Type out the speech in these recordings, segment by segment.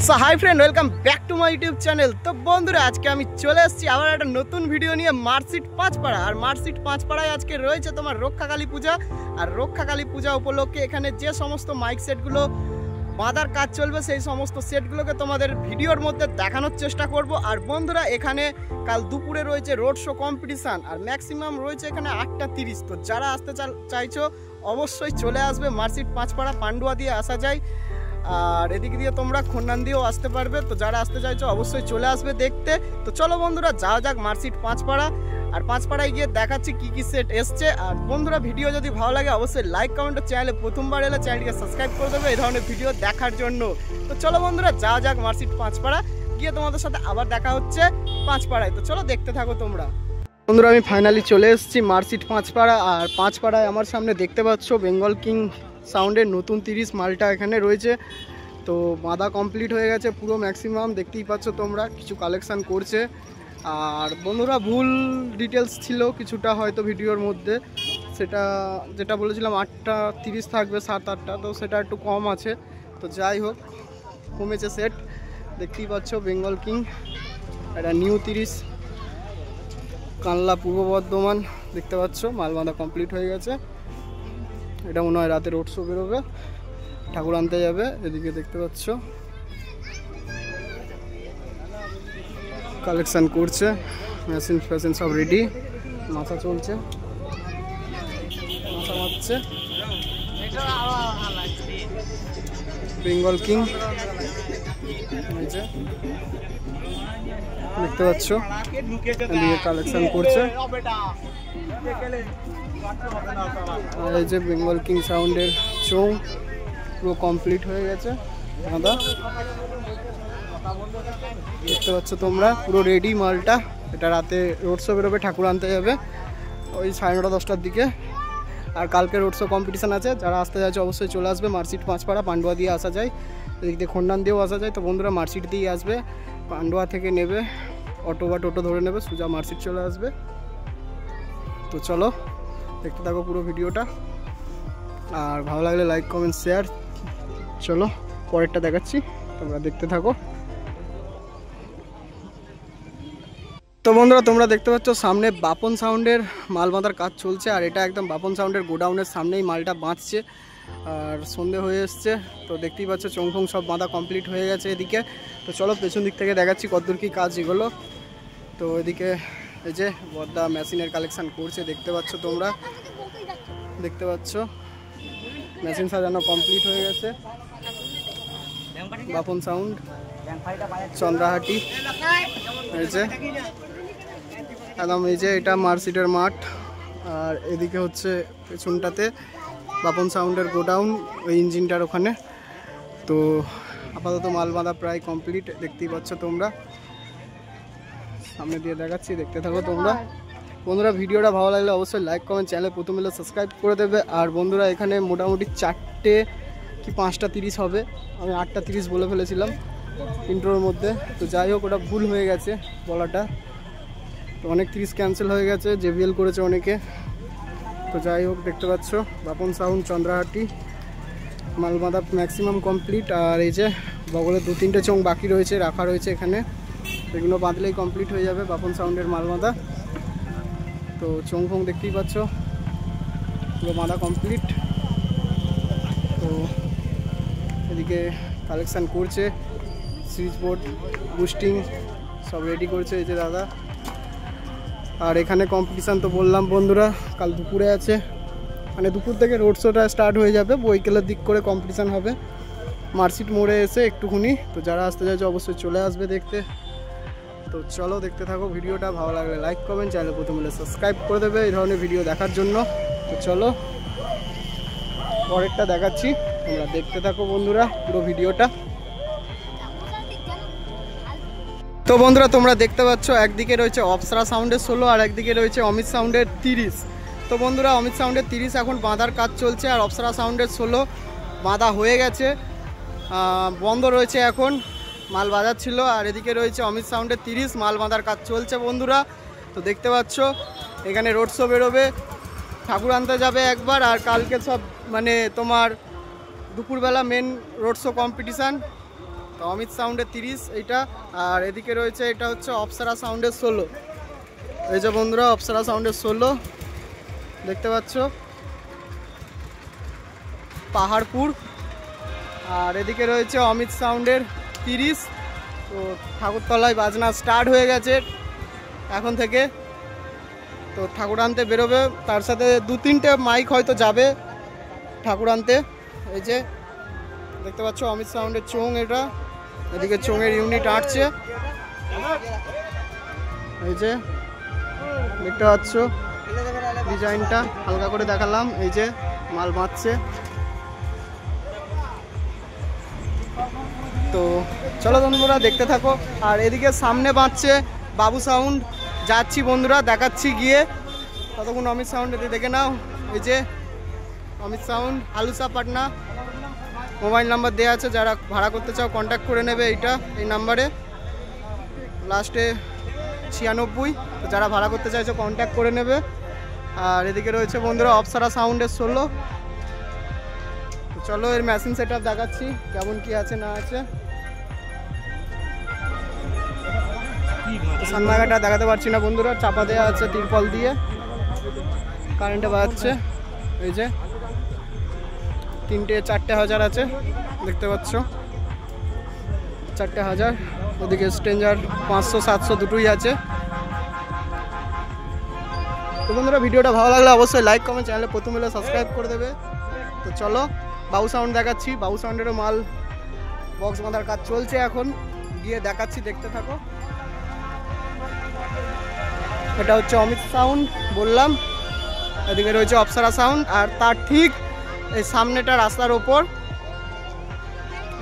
So hi friend, welcome back to my YouTube channel. তো বন্ধুরা, আজকে আমি চলে এসেছি আবার একটা নতুন ভিডিও নিয়ে মার্কশিট পাঁচপাড়া। আর মার্কশিট পাঁচপাড়ায় আজকে রয়েছে তোমার রক্ষাকালী পূজা। আর রক্ষাকালী পূজা উপলক্ষে এখানে যে সমস্ত মাইক সেটগুলো বাঁধার কাজ চলবে সেই সমস্ত সেটগুলোকে তোমাদের ভিডিওর মধ্যে দেখানোর চেষ্টা করব। আর বন্ধুরা, এখানে কাল দুপুরে রয়েছে রোড শো কম্পিটিশান, আর ম্যাক্সিমাম রয়েছে এখানে 8:30। তো যারা আসতে চাইছো অবশ্যই চলে আসবে। মার্কশিট পাঁচপাড়া পান্ডুয়া দিয়ে আসা যায়, আর এদিকে দিয়ে তোমরা খন্নান দিয়েও আসতে পারবে। তো যারা আসতে চাইছো অবশ্যই চলে আসবে দেখতে। তো চলো বন্ধুরা, যাওয়া যাক মার্কশিট পাঁচপাড়া। আর পাঁচপাড়ায় গিয়ে দেখাচ্ছি কি কি সেট এসছে। আর বন্ধুরা, ভিডিও যদি ভালো লাগে অবশ্যই লাইক কমেন্ট, চ্যানেলে প্রথমবার এলে চ্যানেলটিকে সাবস্ক্রাইব করে দেবে এই ধরনের ভিডিও দেখার জন্য। তো চলো বন্ধুরা, যাওয়া যাক মার্কশিট পাঁচপাড়া, গিয়ে তোমাদের সাথে আবার দেখা হচ্ছে পাঁচপাড়ায়। তো চলো দেখতে থাকো তোমরা। বন্ধুরা, আমি ফাইনালি চলে এসেছি মার্কশিট পাঁচপাড়া। আর পাঁচপাড়ায় আমার সামনে দেখতে পাচ্ছ বেঙ্গল কিং সাউন্ডের নতুন 30 মালটা এখানে রয়েছে। তো বাঁধা কমপ্লিট হয়ে গেছে পুরো ম্যাক্সিমাম, দেখতেই পাচ্ছ তোমরা। কিছু কালেকশান করছে। আর বন্ধুরা, ভুল ডিটেলস ছিল কিছুটা হয়তো ভিডিওর মধ্যে, সেটা যেটা বলেছিলাম 8:30 থাকবে 7-8টা, তো সেটা একটু কম আছে। তো যাই হোক, কমেছে সেট। দেখতেই পাচ্ছ বেঙ্গল কিং, এটা নিউ 30 কানলা পূর্ব বর্ধমান। দেখতে পাচ্ছ মাল বাঁধা কমপ্লিট হয়ে গেছে। এটা মনে হয় রাতে রোড শো বেরোবে, ঠাকুর আনতে যাবে। এদিকে দেখতে পাচ্ছ কালেকশান করছে, মেশিন ফ্যাশন সব রেডি, মাথা চলছে, মাথা মারছে। বেঙ্গল কিং দেখতে পাচ্ছ, এদিকে কালেকশান করছে। আর এই যে বেঙ্গল কিং সাউন্ডের চৌ পুরো কমপ্লিট হয়ে গেছে দাদা, দেখতে পাচ্ছ তোমরা, পুরো রেডি মালটা। এটা রাতে রোড শো বেরোবে, ঠাকুর আনতে যাবে ওই 9:30-10টার দিকে। আর কালকে রোড শো কম্পিটিশান আছে, যারা আসতে যাচ্ছে অবশ্যই চলে আসবে। মার্কশিট পাঁচপাড়া পান্ডুয়া দিয়ে আসা যায়, এদিক দিয়ে খন্ডান দিয়েও আসা যায়। তো বন্ধুরা, মার্কশিট দিয়েই আসবে, পান্ডুয়া থেকে নেবে অটো বা টোটো ধরে নেবে, সোজা মার্কশিট চলে আসবে। তো চলো দেখতে থাকো পুরো ভিডিওটা, আর ভালো লাগলে লাইক কমেন্ট শেয়ার। চলো পরেরটা দেখাচ্ছি, তোমরা দেখতে থাকো। তো বন্ধুরা, তোমরা দেখতে পাচ্ছ সামনে বাপন সাউন্ডের মাল বাঁধার কাজ চলছে। আর এটা একদম বাপন সাউন্ডের গোডাউনের সামনেই মালটা বাঁধছে। আর সন্ধে হয়ে এসছে, তো দেখতেই পাচ্ছ চংফং সব বাঁধা কমপ্লিট হয়ে গেছে এদিকে। তো চলো পেছন দিক থেকে দেখাচ্ছি কতদূর কী কাজ এগুলো। তো এদিকে এই যে বদ্দা মেশিনের কালেকশান করছে, দেখতে পাচ্ছ তোমরা, দেখতে পাচ্ছ মেশিন সাজানো কমপ্লিট হয়ে গেছে। বাপন সাউন্ড চন্দ্রাহাটি, এই যে একদম, এই যে এটা মার্কশিটের মাঠ। আর এদিকে হচ্ছে পেছনটাতে বাপন সাউন্ডের গোডাউন, ওই ইঞ্জিনটার ওখানে। তো আপাতত মাল বাঁধা প্রায় কমপ্লিট, দেখতেই পাচ্ছ তোমরা। সামনে দিয়ে দেখাচ্ছি, দেখতে থাকো তোমরা। বন্ধুরা, ভিডিওটা ভালো লাগলে অবশ্যই লাইক কমেন্ট, চ্যানেলে প্রথম এলে সাবস্ক্রাইব করে দেবে। আর বন্ধুরা, এখানে মোটামুটি 4টে কি 5:30 হবে, আমি 8:30 বলে ফেলেছিলাম ইন্ট্রোর মধ্যে। তো যাই হোক, ওটা ভুল হয়ে গেছে বলাটা। তো অনেক 30 ক্যান্সেল হয়ে গেছে, জেবিএল করেছে অনেকে। তো যাই হোক, দেখতে পাচ্ছ বাপন সাউন্ড চন্দ্রাহাটি মাল বাঁধা ম্যাক্সিমাম কমপ্লিট। আর এই যে বগলে 2-3টে চং বাকি রয়েছে, রাখা রয়েছে এখানে, এগুলো বাঁধলেই কমপ্লিট হয়ে যাবে বাপন সাউন্ডের মাল বাঁধা। তো চং ফং দেখতেই পাচ্ছ পুরো বাঁধা কমপ্লিট। তো এদিকে কালেকশান করছে, সুইচ বোর্ড বুস্টিং সব রেডি করছে এই যে দাদা। আর এখানে কম্পিটিশান তো বললাম বন্ধুরা, কাল দুপুরে আছে, মানে দুপুর থেকে রোড শোটা স্টার্ট হয়ে যাবে, বৈকালের দিক করে কম্পিটিশান হবে মার্কশিট মোড়ে এসে একটুখানি। তো যারা আসতে চাইছে অবশ্যই চলে আসবে দেখতে। তো চলো দেখতে থাকো ভিডিওটা, ভালো লাগলে লাইক কমেন্ট, চ্যানেলে প্রথম হলে সাবস্ক্রাইব করে দেবে এই ধরনের ভিডিও দেখার জন্য। তো চলো পরেরটা দেখাচ্ছি, তোমরা দেখতে থাকো বন্ধুরা পুরো ভিডিওটা। তো বন্ধুরা, তোমরা দেখতে পাচ্ছ একদিকে রয়েছে অপসরা সাউন্ডের 16 আর একদিকে রয়েছে অমিত সাউন্ডের 30। তো বন্ধুরা, অমিত সাউন্ডের 30 এখন বাঁধার কাজ চলছে, আর অপসরা সাউন্ডের 16 বাঁধা হয়ে গেছে, বন্ধ রয়েছে এখন, মাল বাঁধাচ্ছিল। আর এদিকে রয়েছে অমিত সাউন্ডের 30, মাল বাঁধার কাজ চলছে বন্ধুরা। তো দেখতে পাচ্ছ এখানে রোড শো বেরোবে, ঠাকুর আনতে যাবে একবার। আর কালকে সব মানে তোমার দুপুরবেলা মেন রোড শো কম্পিটিশান, তো অমিত সাউন্ডের 30 এইটা। আর এদিকে রয়েছে এটা হচ্ছে অপ্সরা সাউন্ডের 16। এই যে বন্ধুরা অপ্সরা সাউন্ডের 16 দেখতে পাচ্ছ, পাহাড়পুর। আর এদিকে রয়েছে অমিত সাউন্ডের 30। তো ঠাকুরতলায় বাজনা স্টার্ট হয়ে গেছে এখন থেকে। তো ঠাকুর আনতে বেরোবে, তার সাথে 2-3টে মাইক হয়তো যাবে ঠাকুর আনতে। এই যে দেখতে পাচ্ছ অমিত সাউন্ডের চোং, এটা এদিকে চোঙের ইউনিট আঁটছে। এই যে দেখতে পাচ্ছ ডিজাইনটা হালকা করে দেখালাম, এই যে মাল বাঁধছে। তো চলো বন্ধুরা দেখতে থাকো। আর এদিকে সামনে বাঁধছে বাবু সাউন্ড, যাচ্ছি বন্ধুরা দেখাচ্ছি গিয়ে। ততক্ষণ অমিত সাউন্ড দেখে নাও। এই যে অমিত সাউন্ড আলুসা পাটনা, মোবাইল নাম্বার দেওয়া আছে, যারা ভাড়া করতে চাও কন্ট্যাক্ট করে নেবে এই নাম্বারে, লাস্টে 96। তো যারা ভাড়া করতে চাইছো কন্ট্যাক্ট করে নেবে। আর এদিকে রয়েছে বন্ধুরা অপ্সরা সাউন্ডের 16। তো চলো এর মেশিন সেট আপ দেখাচ্ছি কেমন কি আছে না আছে। সামনাঘাটা দেখাতে পারছি না বন্ধুরা, চাপা দেওয়া আছে তিরপল দিয়ে, কারেন্টে বাজাচ্ছে। এই যে 3-4টে হাজার আছে দেখতে পাচ্ছ, 4টে হাজার। ওদিকে স্ট্রেঞ্জার 500-700 দুটোই আছে। তো বন্ধুরা ভিডিওটা ভালো লাগলে অবশ্যই লাইক কমেন্ট, চ্যানেলে প্রথম হলে সাবস্ক্রাইব করে দেবে। তো চলো বাবু সাউন্ড দেখাচ্ছি। বাবু সাউন্ডেরও মাল বক্স বাঁধার কাজ চলছে, এখন গিয়ে দেখাচ্ছি, দেখতে থাকো। এটা হচ্ছে অমিত সাউন্ড বললাম, এদিকে রয়েছে অপ্সরা সাউন্ড। আর তার ঠিক এই সামনেটা রাস্তার ওপর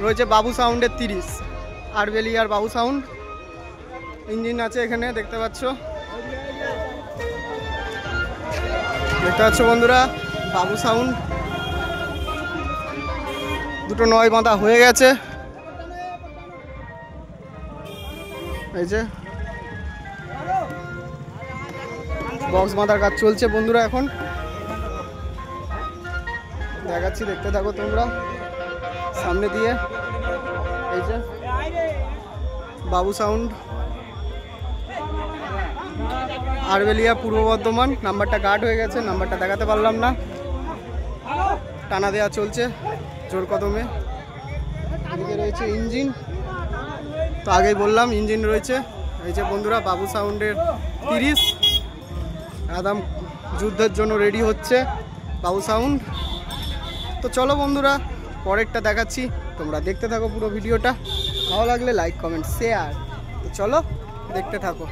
রয়েছে বাবু সাউন্ডের 30, আরবেলিয়ার বাবু সাউন্ড। ইঞ্জিন আছে এখানে দেখতে পাচ্ছ, বন্ধুরা বাবু সাউন্ড। দুটো নয় বাঁধা হয়ে গেছে। এই যে বক্স বাঁধার কাজ চলছে বন্ধুরা, এখন দেখাচ্ছি, দেখতে থাকো তোমরা সামনে দিয়ে। এই যে বাবু সাউন্ড, আরবেলিয়া, পূর্ব বর্ধমান। নাম্বারটা গার্ড হয়ে গেছে, নাম্বারটা দেখাতে পারলাম না। টানা দেওয়া চলছে জোর কদমে। এদিকে রয়েছে ইঞ্জিন, তো আগেই বললাম ইঞ্জিন রয়েছে। এই যে বন্ধুরা বাবু সাউন্ডের 30 একদম যুদ্ধের জন্য রেডি হচ্ছে বাবু সাউন্ড। তো চলো বন্ধুরা পরেরটা দেখাচ্ছি, তোমরা দেখতে থাকো পুরো ভিডিওটা। ভালো লাগলে লাইক কমেন্ট শেয়ার। তো চলো দেখতে থাকো।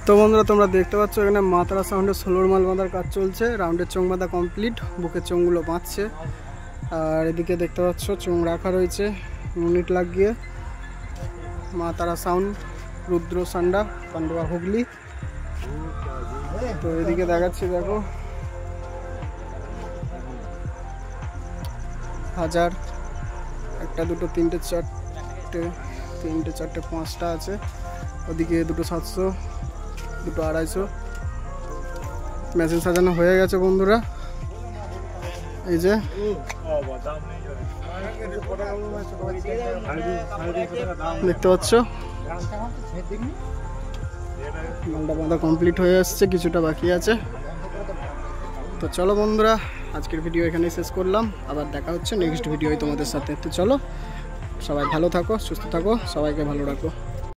তো বন্ধুরা তোমরা দেখতে পাচ্ছ এখানে মাতারা সাউন্ডের 16 মাল বাঁধার কাজ চলছে। রাউন্ডের চোং বাঁধা কমপ্লিট, বুকের চোঙগুলো বাঁধছে। আর এদিকে দেখতে পাচ্ছ চোং রাখা রয়েছে ইউনিট লাগিয়ে। মাতারা সাউন্ড, রুদ্র সান্ডা, পান্ডুয়া, হুগলি। তো এদিকে দেখাচ্ছি, দেখো 1000, 1, 2, 3, 4, 5টা আছে। ওদিকে 2 700, 2 250। মেশিন সাজানো হয়ে গেছে বন্ধুরা। এই যে দেখতে পাচ্ছ মালটা বাঁধা কমপ্লিট হয়ে আসছে, কিছুটা বাকি আছে। তো চলো বন্ধুরা আজকের ভিডিও এখানেই শেষ করলাম, আবার দেখা হচ্ছে নেক্সট ভিডিওয় তোমাদের সাথে। তো চলো সবাই ভালো থাকো, সুস্থ থাকো, সবাইকে ভালো রাখো।